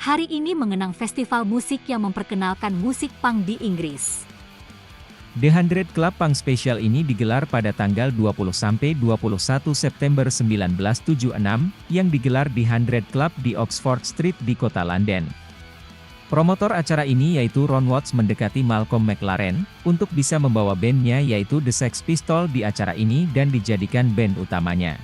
Hari ini mengenang festival musik yang memperkenalkan musik punk di Inggris. The 100 Club Punk Special ini digelar pada tanggal 20–21 September 1976, yang digelar di 100 Club di Oxford Street di kota London. Promotor acara ini yaitu Ron Watts mendekati Malcolm McLaren, untuk bisa membawa bandnya yaitu The Sex Pistols di acara ini dan dijadikan band utamanya.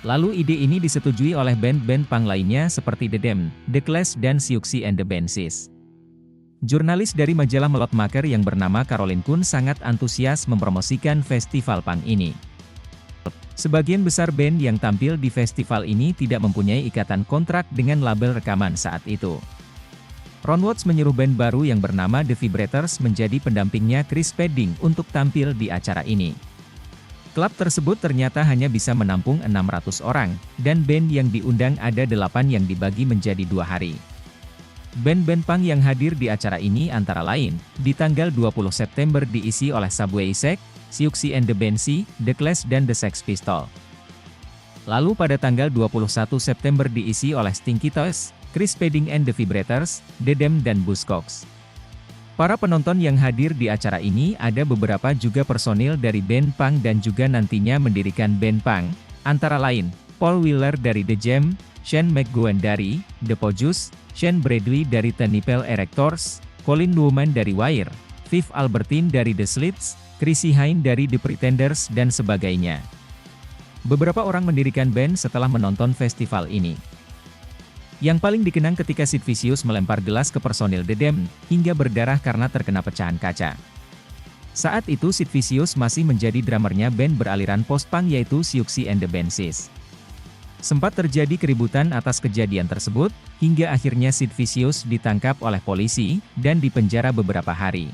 Lalu ide ini disetujui oleh band-band punk lainnya seperti The Damned, The Clash dan Siouxsie and the Banshees. Jurnalis dari majalah Melotmaker yang bernama Caroline Coon sangat antusias mempromosikan festival punk ini. Sebagian besar band yang tampil di festival ini tidak mempunyai ikatan kontrak dengan label rekaman saat itu. Ron Watts menyuruh band baru yang bernama The Vibrators menjadi pendampingnya Chris Spedding untuk tampil di acara ini. Klub tersebut ternyata hanya bisa menampung 600 orang, dan band yang diundang ada 8 yang dibagi menjadi 2 hari. Band-band punk yang hadir di acara ini antara lain, di tanggal 20 September diisi oleh Subway Sect, Siouxsie and the Banshees, The Clash dan The Sex Pistols. Lalu pada tanggal 21 September diisi oleh Stinky Toes, Chris Spedding and the Vibrators, The Damned dan Buzzcocks. Para penonton yang hadir di acara ini ada beberapa juga personil dari band punk dan juga nantinya mendirikan band punk, antara lain, Paul Wheeler dari The Jam, Shane McGowan dari The Pogues, Shane Bradley dari The Nipple Erectors, Colin Newman dari Wire, Viv Albertine dari The Slits, Chrissy Hynde dari The Pretenders dan sebagainya. Beberapa orang mendirikan band setelah menonton festival ini. Yang paling dikenang ketika Sid Vicious melempar gelas ke personil The Damned, hingga berdarah karena terkena pecahan kaca. Saat itu Sid Vicious masih menjadi drummernya band beraliran post-punk yaitu Siouxsie and the Banshees. Sempat terjadi keributan atas kejadian tersebut, hingga akhirnya Sid Vicious ditangkap oleh polisi, dan dipenjara beberapa hari.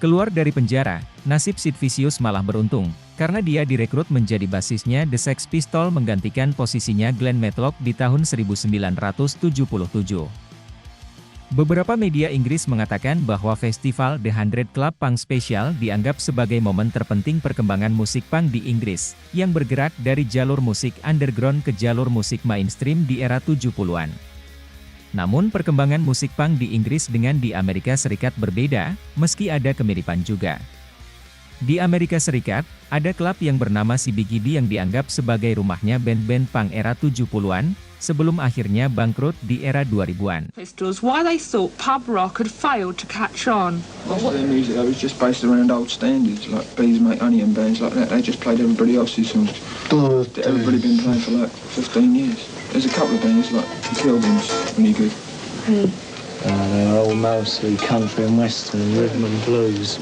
Keluar dari penjara, nasib Sid Vicious malah beruntung, karena dia direkrut menjadi basisnya The Sex Pistols menggantikan posisinya Glenn Matlock di tahun 1977. Beberapa media Inggris mengatakan bahwa festival The 100 Club Punk Special dianggap sebagai momen terpenting perkembangan musik punk di Inggris, yang bergerak dari jalur musik underground ke jalur musik mainstream di era 70-an. Namun perkembangan musik punk di Inggris dengan di Amerika Serikat berbeda, meski ada kemiripan juga. Di Amerika Serikat, ada klub yang bernama CBGB yang dianggap sebagai rumahnya band-band punk era 70-an, sebelum akhirnya bangkrut di era 2000-an. Why they thought pub rock had failed to catch on. Most of their music was just based around old standards, like Bees Make Honey and bands like that. They just played everybody else's songs that everybody been playing for like 15 years. There's a couple of bands like The Kilburns, really good. They're all mostly country and western and rhythm and blues.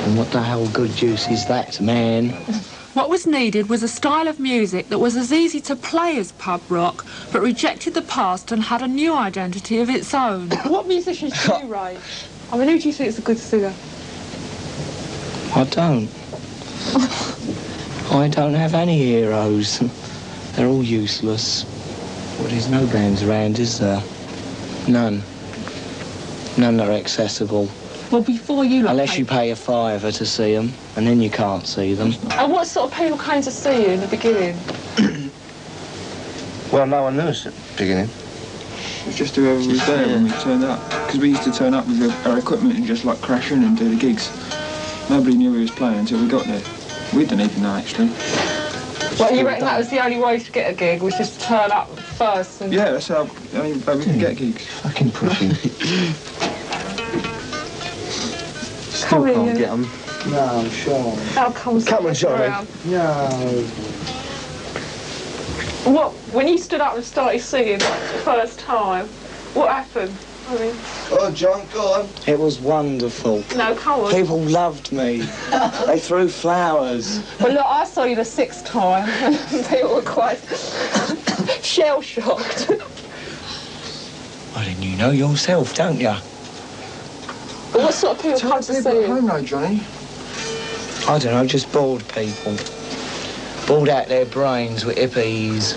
And what the hell good juice is that, man? What was needed was a style of music that was as easy to play as pub rock, but rejected the past and had a new identity of its own. What musicians do you rate? I mean, who do you think is a good singer? I don't. I don't have any heroes. They're all useless. Well, there's no bands around, is there? None. None that are accessible. Well, before you... Unless you pay a $5 to see them, and then you can't see them. And what sort of people came to see you in the beginning? Well, no one knew us at the beginning. It was just whoever was there when we turned up. Because we used to turn up with our equipment and just like crash in and do the gigs. Nobody knew we was playing until we got there. We didn't even know, actually. Well, you reckon that was the only way to get a gig, was just to turn up first? And... Yeah, that's how we could get gigs. Fucking pushing. Still can't get them. No, Sean. How come Come on, Johnny. No. What, when you stood up and started singing the first time, what happened? I mean... Oh, John, go on. It was wonderful. No, come on. People loved me. They threw flowers. Well, look, I saw you the 6th time, and people were quite shell-shocked. Well, then you know yourself, don't you? But what sort of people come to see you? Home, though, Johnny. I don't know, just bored people. Bored out their brains with hippies.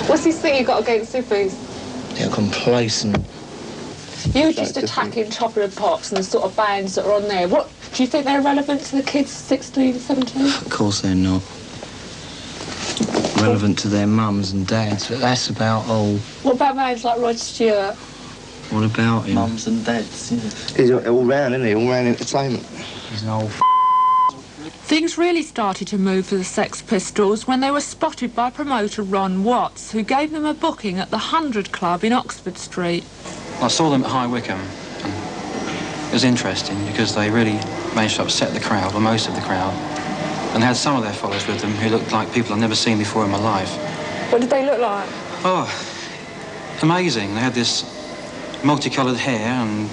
What's this thing you got against hippies? They're complacent. You were just attacking Top of the Pops and the sort of bands that are on there. What, do you think they're relevant to the kids 16, 17? Of course they're not. relevant to their mums and dads, but that's about all. What about bands like Rod Stewart? What about him? Mums and dads, yeah. He's all round, isn't he? All round entertainment. He's an old Things really started to move for the Sex Pistols when they were spotted by promoter Ron Watts, who gave them a booking at the 100 Club in Oxford Street. I saw them at High Wycombe. It was interesting because they really managed to upset the crowd, or most of the crowd, and they had some of their followers with them who looked like people I've never seen before in my life. What did they look like? Oh, amazing. They had this multicoloured hair and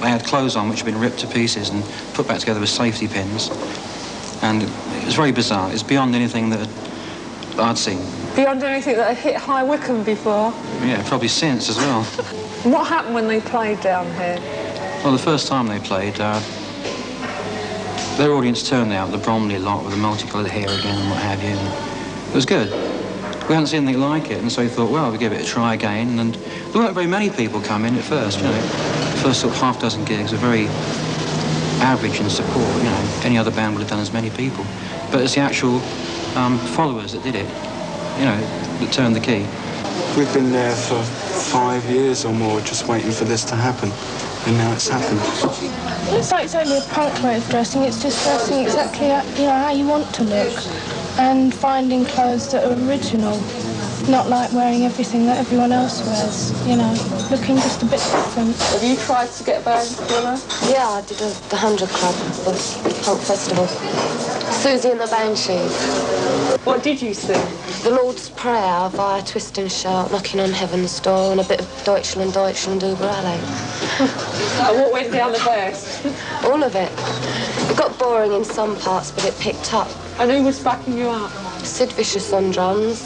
they had clothes on which had been ripped to pieces and put back together with safety pins. And it was very bizarre. It's beyond anything that I'd seen. Beyond anything that had hit High Wycombe before? Yeah, probably since as well. And what happened when they played down here? Well, the first time they played, their audience turned out, the Bromley lot with the multicoloured hair again and what have you. And it was good. We hadn't seen anything like it, and so we thought, well, we'll give it a try again. And there weren't very many people come in at first, you know. The first sort of half dozen gigs were very average in support, you know. Any other band would have done as many people. But it's the actual followers that did it, you know, that turned the key. We've been there for 5 years or more just waiting for this to happen, and now it's happened. It's like it's only a punk way of dressing, it's just dressing exactly how you want to look and finding clothes that are original, not like wearing everything that everyone else wears, you know, looking just a bit different. Have you tried to get a band together? Yeah, I did the 100 Club, the punk festival. Siouxsie and the Banshees. What did you sing? The Lord's Prayer via Twist and Shout, Knocking on Heaven's Door, and a bit of Deutschland, Deutschland, über alle. And what went down the best? All of it. It got boring in some parts, but it picked up. And who was backing you up? Sid Vicious on drums,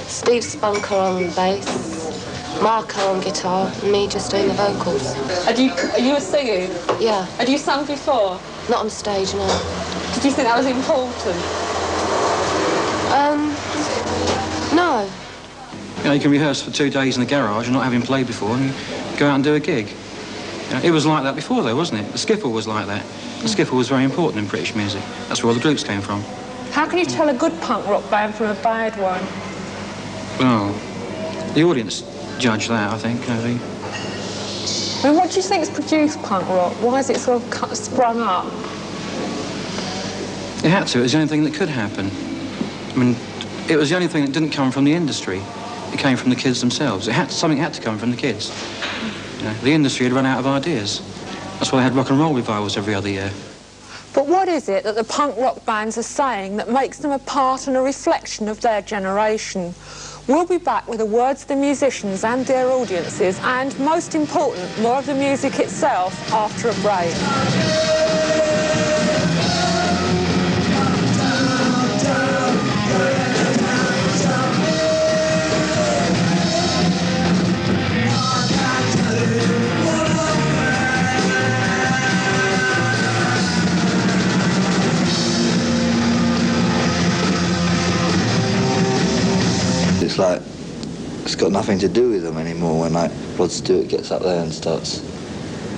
Steve Spunker on bass, Marco on guitar, and me just doing the vocals. Are you a singer? Yeah. Had you sung before? Not on stage, no. Did you think that was important? No. You know, you can rehearse for 2 days in the garage and not having played before and go out and do a gig. You know, it was like that before, though, wasn't it? The skiffle was like that. The skiffle was very important in British music. That's where all the groups came from. How can you tell a good punk rock band from a bad one? Well, the audience judge that, I think. You know, I mean, what do you think's produced punk rock? Why has it sort of sprung up? it had to. It was the only thing that could happen. I mean, it was the only thing that didn't come from the industry. It came from the kids themselves. Something had to come from the kids. You know, the industry had run out of ideas. That's why they had rock and roll revivals every other year. But what is it that the punk rock bands are saying that makes them a part and a reflection of their generation? We'll be back with the words of the musicians and their audiences, and, most important, more of the music itself after a break. It's like, it's got nothing to do with them anymore when, like, Rod Stewart gets up there and starts,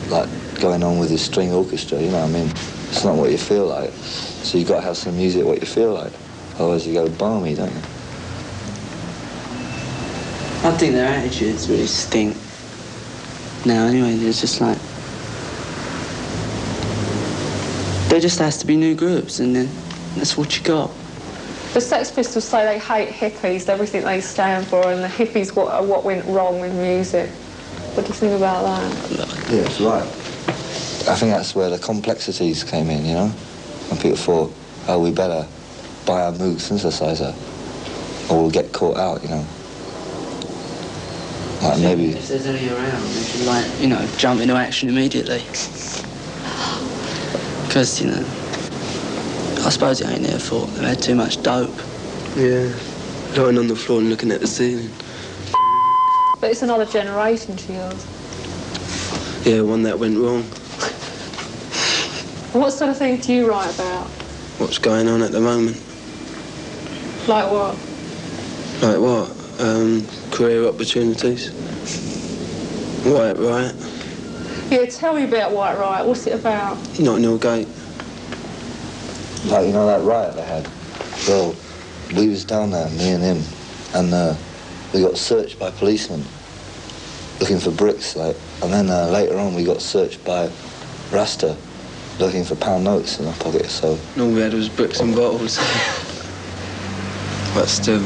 like, going on with his string orchestra, you know what I mean? It's not what you feel like. So you've got to have some music what you feel like. Otherwise you go balmy, don't you? I think their attitudes really stink. Now, anyway, there's just like... There just has to be new groups, and then that's what you got. The Sex Pistols say they hate hippies, everything they stand for, and the hippies are what went wrong with music. What do you think about that? Yeah, it's right. I think that's where the complexities came in, you know? When people thought, oh, we better buy a Moog synthesizer or we'll get caught out, you know? Like maybe... If there's any around, they should, like, you know, jump into action immediately. Because, you know, I suppose it ain't their fault. They've had too much dope. Yeah, lying on the floor and looking at the ceiling. But it's another generation to yours. Yeah, one that went wrong. What sort of things do you write about? What's going on at the moment? Like what? Like what? Career opportunities. White Riot. Yeah, tell me about White Riot. What's it about? Notting Gate. Like, you know that riot they had? Well, we was down there, me and him, and we got searched by policemen looking for bricks, like, and then later on we got searched by Rasta looking for pound notes in our pockets. So all we had was bricks and bottles. But still.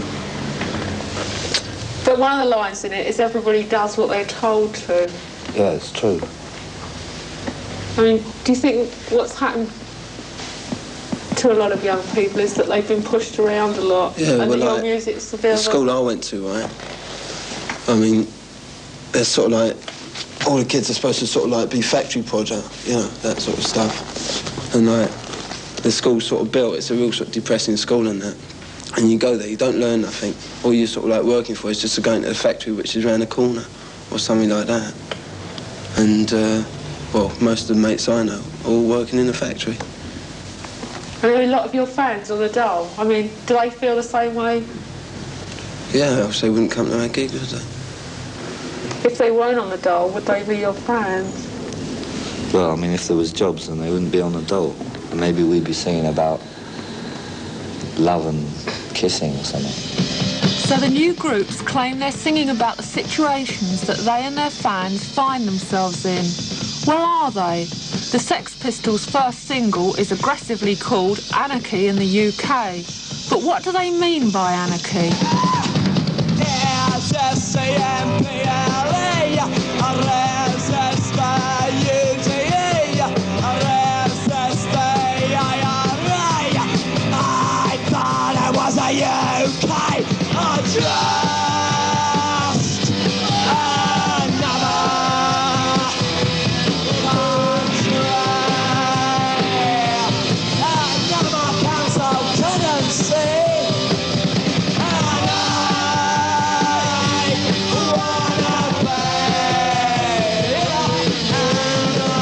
But one of the lines in it is everybody does what they're told to. yeah, it's true. I mean, do you think what's happened to a lot of young people is that they've been pushed around a lot? Yeah, and well, that your like, music's a bit the of school I went to, right? I mean, there's sort of like, all the kids are supposed to sort of like be factory project, you know, that sort of stuff. And like, the school's sort of built, it's a real sort of depressing school and that. And you go there, you don't learn nothing. All you're sort of like working for is just to go into the factory which is around the corner or something like that. And, well, most of the mates I know are all working in the factory. And there are a lot of your fans on the dole. I mean, do they feel the same way? Yeah, else they wouldn't come to our gigs, would they? If they weren't on the dole, would they be your fans? Well, I mean, if there was jobs, then they wouldn't be on the dole. And maybe we'd be singing about love and kissing or something. So the new groups claim they're singing about the situations that they and their fans find themselves in. Where are they? The Sex Pistols' first single is aggressively called Anarchy in the UK. But what do they mean by anarchy?